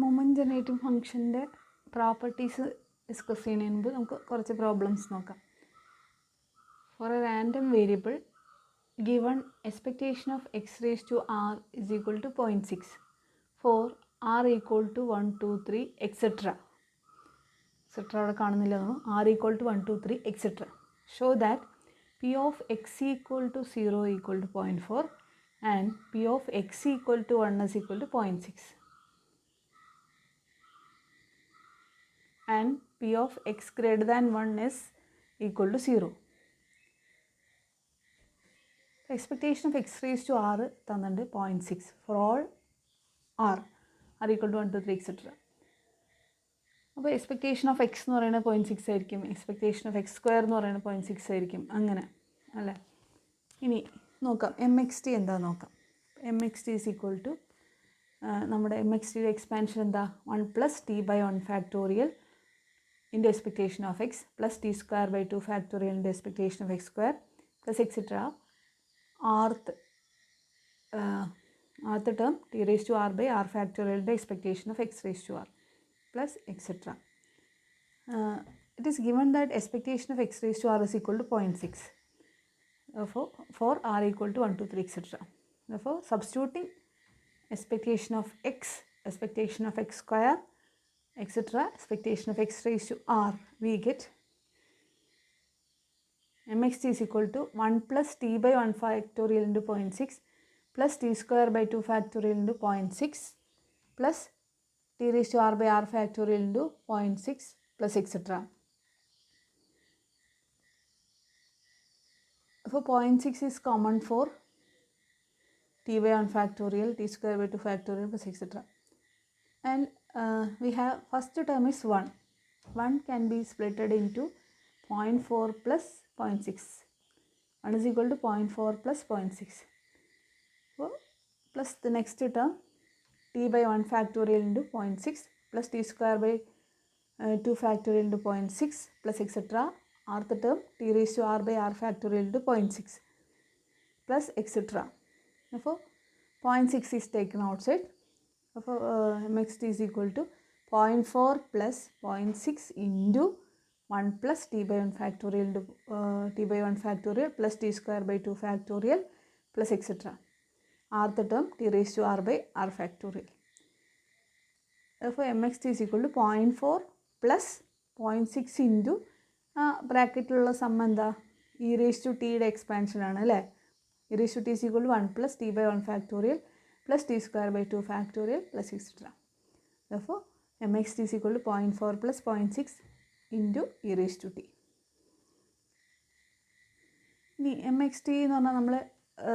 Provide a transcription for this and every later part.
Moment generating ഫംഗ്ഷൻ്റെ properties discuss ചെയ്യുന്നതിന് മുമ്പ് നമുക്ക് കുറച്ച് പ്രോബ്ലംസ് നോക്കാം. For a random variable given expectation of x raised to r is equal to 0.6 for r equal to 1, 2, 3 etc. അവിടെ കാണുന്നില്ല. r equal to 1, 2, 3 etc. Show that p of x equal to 0 equal to 0.4 and p of x equal to 1 is equal to 0.6 and p of x greater than 1 is equal to 0. Expectation of x raised to r തന്നിട്ടുണ്ട് 0.6 for all r equal to 1, 2, 3 etc. അപ്പോൾ expectation of X എന്ന് പറയുന്നത് 0.6 ആയിരിക്കും, expectation of X square എന്ന് പറയുന്നത് 0.6 ആയിരിക്കും, അങ്ങനെ അല്ലേ. ഇനി നോക്കാം എം എക്സ് ടി എന്താ നോക്കാം. M X T is equal to നമ്മുടെ എം എക്സ് ടിയുടെ എക്സ്പാൻഷൻ എന്താ 1 + t/1 factorial into expectation of X plus t² / 2 factorial into expectation of X square plus etcetera rth term t raised to r by r factorial into expectation of x raised to r plus etc. It is given that expectation of x raised to r is equal to 0.6 for r equal to 1, 2, 3 etc. Therefore, substituting expectation of x, expectation of x square etc., expectation of x raised to r, we get mxt is equal to 1 + t/1 factorial into 0.6 plus t² / 2 factorial into 0.6 plus t raised to r by r factorial into 0.6 plus etc. For 0.6 is common for t/1 factorial, t² / 2 factorial plus etc. And we have first term is 1. 1 can be splitted into 0.4 plus 0.6. 1 is equal to 0.4 plus 0.6. So, plus the next term t/1 factorial into 0.6 plus t² / 2 factorial into 0.6 plus etc. Rth term t raised to r by r factorial into 0.6 plus etc. Therefore, 0.6 is taken outside. Therefore, mxt is equal to 0.4 plus 0.6 into 1 plus t/1 factorial into t/1 factorial plus t² / 2 factorial plus etc. Rth term t raised to r by r factorial. Therefore, mxt is equal to 0.4 plus 0.6 into ബ്രാക്കറ്റിലുള്ള some എന്താ e raised to t യുടെ expansion ആണ് അല്ലേ. e raised to t is equal to 1 plus t/1 factorial plus t² / 2 factorial plus etc. Therefore, mxt is equal to 0.4 plus 0.6 into e raised to t. ഇനി M X T എന്ന് പറഞ്ഞാൽ നമ്മൾ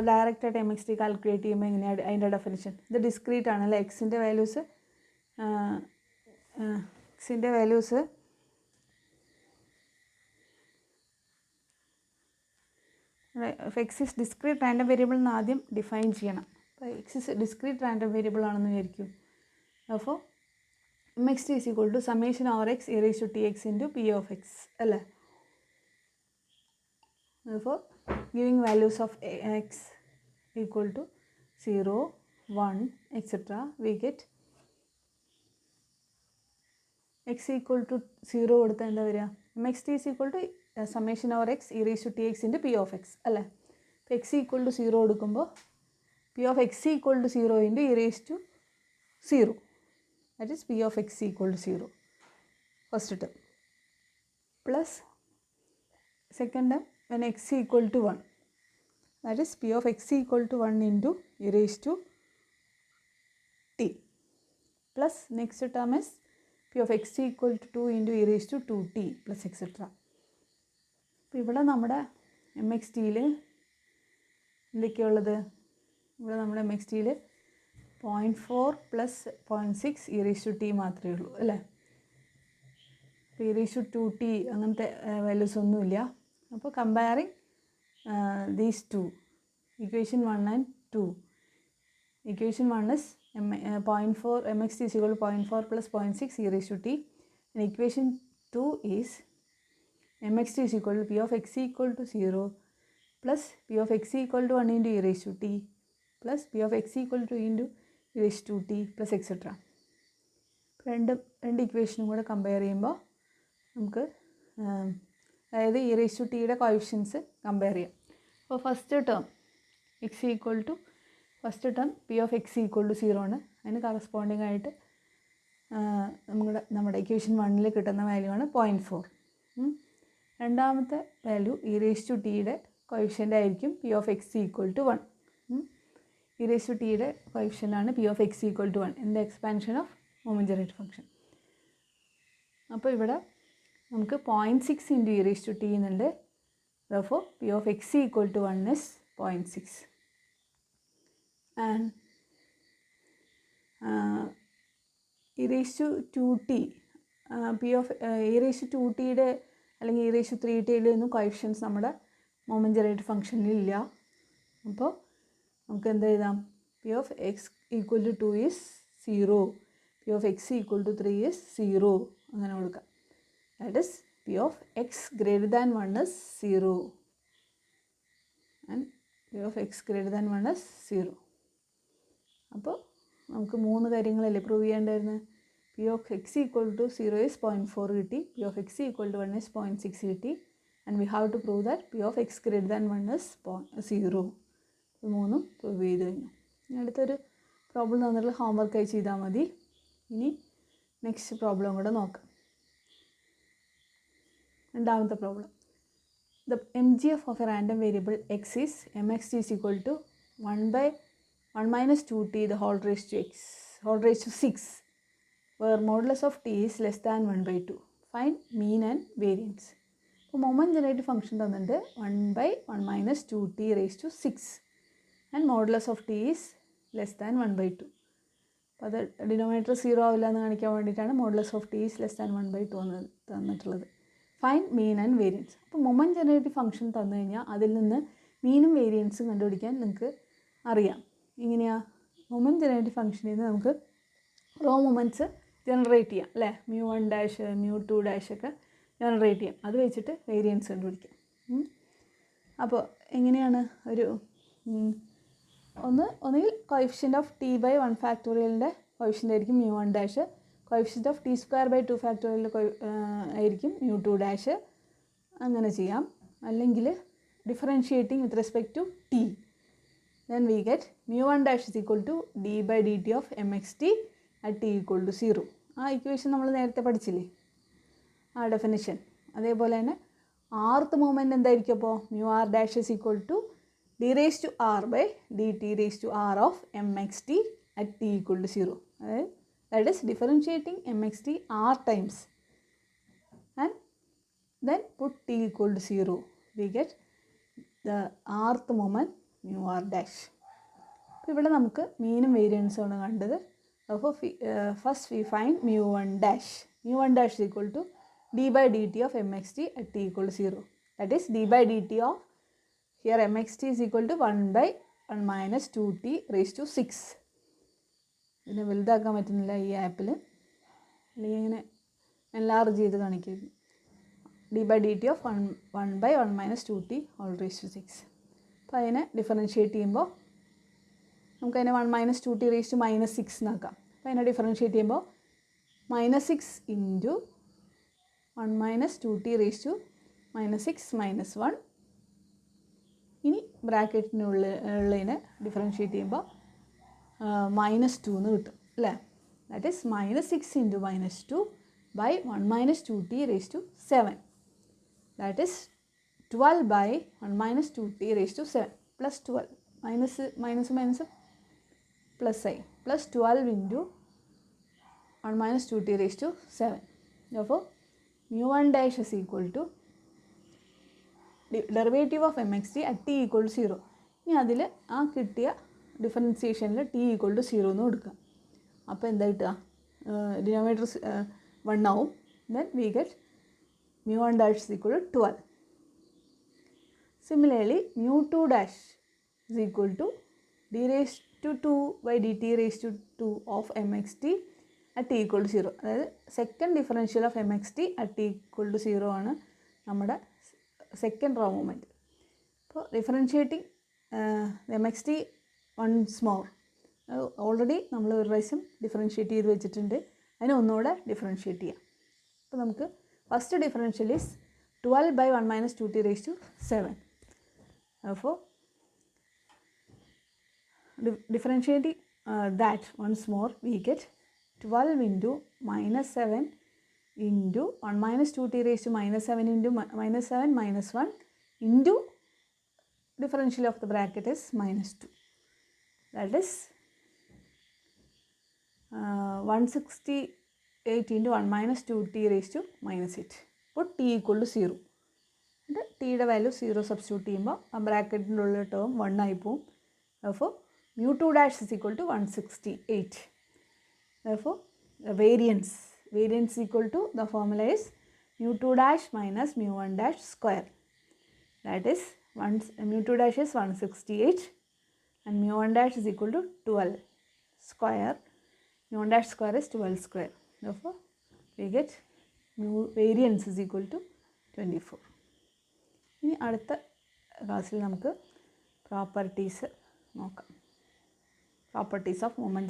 ഡയറക്റ്റായിട്ട് M X T calculate ചെയ്യുമ്പോൾ എങ്ങനെയാണ് അതിൻ്റെ definition? ഇത് discrete ആണ് അല്ലേ. എക്സിൻ്റെ values X is discrete random variable എന്ന് ആദ്യം ഡിഫൈൻ ചെയ്യണം. അപ്പോൾ X is discrete random variable ആണെന്ന് വിചാരിക്കും. അപ്പോൾ M X T is equal to summation over X e raised to tx into p of x അല്ലേ. Therefore, giving values of x equal to 0, 1 etc. we get x equal to 0 കൊടുത്താൽ എന്താ വരിക? mxt is equal to summation over x e raised to tx into p of x അല്ലേ. അപ്പോൾ x equal to 0 കൊടുക്കുമ്പോൾ p of x equal to 0 into e raised to 0, that is p of x equal to 0 first term plus second term when x equal to 1, that is p of x equal to 1 into e raised to t plus next term is p of x equal to 2 into e raised to 2t plus etc. അപ്പോൾ ഇവിടെ നമ്മുടെ M X ടിയിൽ എന്തൊക്കെയുള്ളത്? ഇവിടെ നമ്മുടെ M X ടിയിൽ 0.4 plus 0.6 e raised to t മാത്രമേ ഉള്ളൂ അല്ലേ. അപ്പോൾ e raised to 2t അങ്ങനത്തെ വാല്യൂസ് ഒന്നുമില്ല. അപ്പോൾ comparing these two equation 1 and 2, equation 1 is 0.4 mxt is equal to 0.4 plus 0.6 e raised to t, and equation 2 is mxt is equal to p of x equal to 0 plus p of x equal to 1 into e raised to t plus p of x equal to into e raised to t plus etc. രണ്ട് ഇക്വേഷനും കൂടെ compare ചെയ്യുമ്പോൾ നമുക്ക് അതായത് e raise to ടിയുടെ coefficients compare ചെയ്യാം. അപ്പോൾ first term P of X equal to 0 ആണ്. അതിന് കറസ്പോണ്ടിങ് ആയിട്ട് നമ്മുടെ ഇക്വേഷൻ 1 കിട്ടുന്ന വാല്യൂ ആണ് 0.4. രണ്ടാമത്തെ വാല്യൂ ഇ റേസ് ടു ടിയുടെ കോഎഫിഷ്യൻ്റ് ആയിരിക്കും P of X equal to 1. E raise to ടിയുടെ കോഎഫിഷ്യൻ്റ് ആണ് P of X equal to 1 in the expansion of moment generated function. അപ്പോൾ ഇവിടെ നമുക്ക് 0.6 into E raise to T എന്നുണ്ട്. therefore P of X equal to 1 is 0.6. And E raise to 2t P of E raise to 2tയുടെ അല്ലെങ്കിൽ E raise to 3tയുടെ ഒന്നും coefficients നമ്മുടെ moment generated ഫംഗ്ഷനിലില്ല. അപ്പോൾ നമുക്ക് എന്ത് എഴുതാം? P of X equal to 2 is 0, P of X equal to 3 is 0 അങ്ങനെ കൊടുക്കാം. That is P of X greater than 1 is 0 and P of X greater than 1 is 0. അപ്പോൾ നമുക്ക് 3 കാര്യങ്ങളല്ലേ പ്രൂവ് ചെയ്യേണ്ടായിരുന്നു. P of X equal to 0 is 0.4 കിട്ടി, P of X equal to 1 is 0.6 കിട്ടി, and we have to prove that P of X greater than 1 is 0. ഇത് 3 prove ചെയ്ത് കഴിഞ്ഞു. അടുത്തൊരു പ്രോബ്ലം തന്നിട്ടുള്ള ഹോംവർക്കായി ചെയ്താൽ മതി. ഇനി നെക്സ്റ്റ് പ്രോബ്ലം കൂടെ നോക്കാം. രണ്ടാമത്തെ problem. The M G F of a random variable X is M X T is equal to 1 minus 2t the whole raised to 6 where modulus of t is less than 1/2. Find mean and variance. അപ്പോൾ moment generated function തന്നിട്ടുണ്ട് 1/1 minus 2t raised to 6 and modulus of t is less than 1/2. അപ്പോൾ അത് denominator 0 ആവില്ല എന്ന് കാണിക്കാൻ വേണ്ടിയിട്ടാണ് modulus of t is less than 1/2 തന്നിട്ടുള്ളത്. Find mean and variance. അപ്പോൾ മൊമെൻ്റ് ജനറേറ്റഡ് ഫംഗ്ഷൻ തന്നു കഴിഞ്ഞാൽ അതിൽ നിന്ന് മീനും വേരിയൻസും കണ്ടുപിടിക്കാൻ നിങ്ങൾക്ക് അറിയാം. ഇങ്ങനെയാ മൊമെൻ്റ് ജനറേറ്റഡ് ഫംഗ്ഷനിൽ നിന്ന് നമുക്ക് റോ മൊമെൻറ്റ്സ് ജനറേറ്റ് ചെയ്യാം അല്ലേ. μ1 μ2 ഒക്കെ ജനറേറ്റ് ചെയ്യാം. അത് വെച്ചിട്ട് വേരിയൻസ് കണ്ടുപിടിക്കാം. അപ്പോൾ എങ്ങനെയാണ് ഒരു ഒന്നുകിൽ കോഎഫിഷ്യൻ്റ് ഓഫ് ടി ബൈ 1 ഫാക്ടോറിയലിൻ്റെ കോഎഫിഷ്യൻ്റ് ആയിരിക്കും μ1, coefficient of T square by 2 ഫാക്ടോറിയലിൻ്റെ ആയിരിക്കും μ2. അങ്ങനെ ചെയ്യാം. അല്ലെങ്കിൽ differentiating with respect to T. Then we get μ1 is equal to d by dt of mxt at t equal to 0. ആ ഇക്വേഷൻ നമ്മൾ നേരത്തെ പഠിച്ചില്ലേ, ആ ഡെഫിനിഷൻ. അതേപോലെ തന്നെ ആർത്ത് മൂവ്മെൻറ്റ് എന്തായിരിക്കും? അപ്പോൾ μr' is equal to d raised to r by dt raised to r of mxt at t equal to 0. അതായത് that is differentiating mxt r times and then put t equal to 0. We get the rth moment μr'. അപ്പോൾ ഇവിടെ നമുക്ക് മീനും വേരിയൻസുമാണ് കണ്ടത്. അപ്പോൾ first we find μ1 is equal to d by dt of mxt at t equal to 0. That is d by dt of here mxt is equal to 1/1 minus 2t raised to 6. ഇതിനെ വലുതാക്കാൻ പറ്റുന്നില്ല ഈ ആപ്പിൽ, അല്ലെങ്കിൽ ഇങ്ങനെ എൻലാർജ് ചെയ്ത് കാണിക്കുന്നു. d by dt of 1/1 minus 2t all raised to 6. അപ്പോൾ അതിനെ ഡിഫറൻഷ്യേറ്റ് ചെയ്യുമ്പോൾ നമുക്കതിനെ 1 minus 2t raised to -6 എന്നാക്കാം. അപ്പോൾ അതിനെ ഡിഫറൻഷ്യേറ്റ് ചെയ്യുമ്പോൾ -6 into 1 minus 2t raised to -6 - 1. ഇനി ബ്രാക്കറ്റിനുള്ളതിനെ ഡിഫറൻഷ്യേറ്റ് ചെയ്യുമ്പോൾ -2 എന്ന് കിട്ടും അല്ലേ. That is -6 into -2 by 1 minus 2t raised to 7. That is 12 by 1 minus 2t raised to 7 plus 12 minus plus I plus 12 into 1 minus 2t raised to 7. Therefore μ1 is equal to derivative of mxt at t equal to 0. ഇനി അതിൽ ആ കിട്ടിയ ഡിഫറൻസിയേഷനിൽ t equal to 0 എന്ന് കൊടുക്കുക. അപ്പോൾ എന്താ കിട്ടുക? Denominator 1 ആവും. then we get μ1 is equal to 12. Similarly μ2 is equal to d raised to 2 by dt raised to 2 of mxt at t equal to 0. അതായത് second differential of mxt at t equal to 0 ആണ് നമ്മുടെ second raw movement. അപ്പോൾ differentiating mxt once more already നമ്മൾ ഒരു പ്രാവശ്യം differentiate ചെയ്ത് വെച്ചിട്ടുണ്ട്. അതിനെ ഒന്നുകൂടെ ഡിഫറൻഷ്യേറ്റ് ചെയ്യാം. അപ്പോൾ നമുക്ക് first differential is 12 by 1 minus 2t raised to 7. Therefore, differentiating that once more, we get 12 into minus 7 into 1 minus 2t raised to minus 7 into minus 7 minus 1 into differential of the bracket is minus 2. That is 168 into 1 minus 2t raised to minus 8. അപ്പോൾ t equal to 0. ഇത് ടിയുടെ value 0 substitute ചെയ്യുമ്പോൾ ആ ബ്രാക്കറ്റിൻ്റെ ഉള്ള term 1 ആയി പോവും. അപ്പോൾ mu2 dash is equal to 168. Therefore, the variance equal to, the formula is mu2 dash minus mu1 dash square. That is mu2 dash is 168 and mu1 dash is equal to 12 square. mu1 dash square is 12 square. Therefore, we get variance is equal to 24. ഇനി അടുത്ത ക്ലാസ്സിൽ നമുക്ക് properties നോക്കാം. Properties of moment